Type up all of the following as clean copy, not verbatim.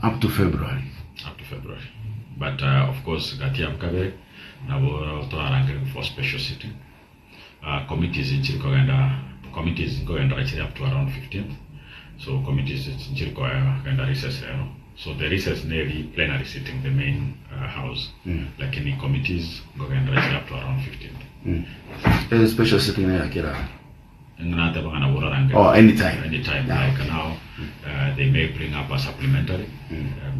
Up to February. Up to February. But of course, Gatiam Kabe, Nabo Toaranga for special sitting. Committees in Chilko committees going actually up to around 15th. So committees in Chilko and recess. So the recess nearly plenary sitting, the main house. Like any committees going actually up to around 15th. Special sitting there, Kira. Or anytime. Anytime. Yeah, like now, they may bring up a supplementary,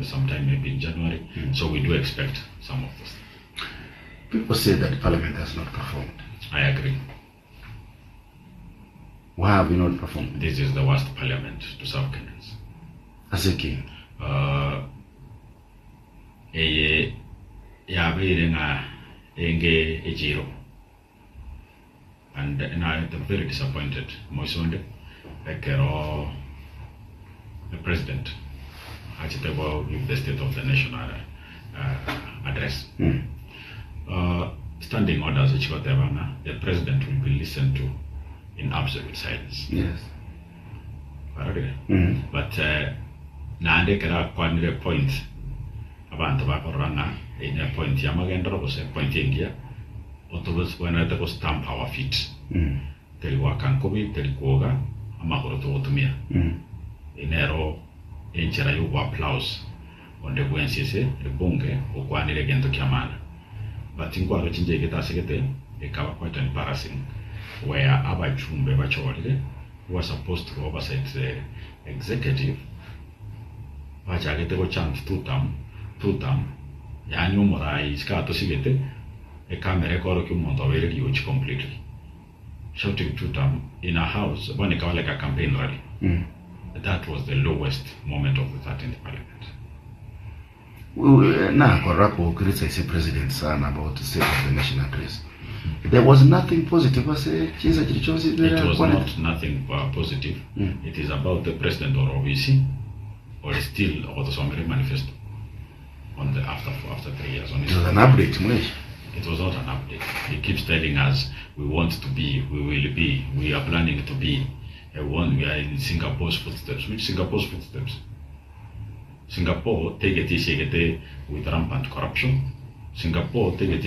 sometime maybe in January. So we do expect some of this. People say that Parliament has not performed. I agree. Why have you not performed? This is the worst Parliament to serve Kenyans. As a king. And I'm very disappointed. Moisonde, the president, actually with the State of the Nation address. Standing orders, the president will be listened to in absolute silence. Yes. But now they can quite a point about Bakoranga in a point Yamagandra was a point in here. Otobus when I was stamp our feet. Teliwakan Kobi, Telikoga, Amahoro Otomia. In Encherayu applause on the Wednesday, the Bonge, or Guani again to Kamana. But in Guarachinja Geta Secretary, a cover quite embarrassing, where Abba Chumbe Bachori was supposed to oversight the executive. Pachagete chant two term, Yanyu Morai Scato Sigete, a camera document of very huge completely. Shouting two term in a house, when it like a campaign rally. That was the lowest moment of the 13th Parliament. Now, Korapo criticized the president's son about the state of the nation address. There was nothing positive. It was not nothing positive. It is about the president or OVC or still or the Somali manifesto on the after 3 years. On it was an update, Mulesh. It was not an update. He keeps telling us we want to be, we will be, we are planning to be. We are in Singapore's footsteps. Which Singapore's footsteps? Singapore take it with rampant corruption. Singapore take it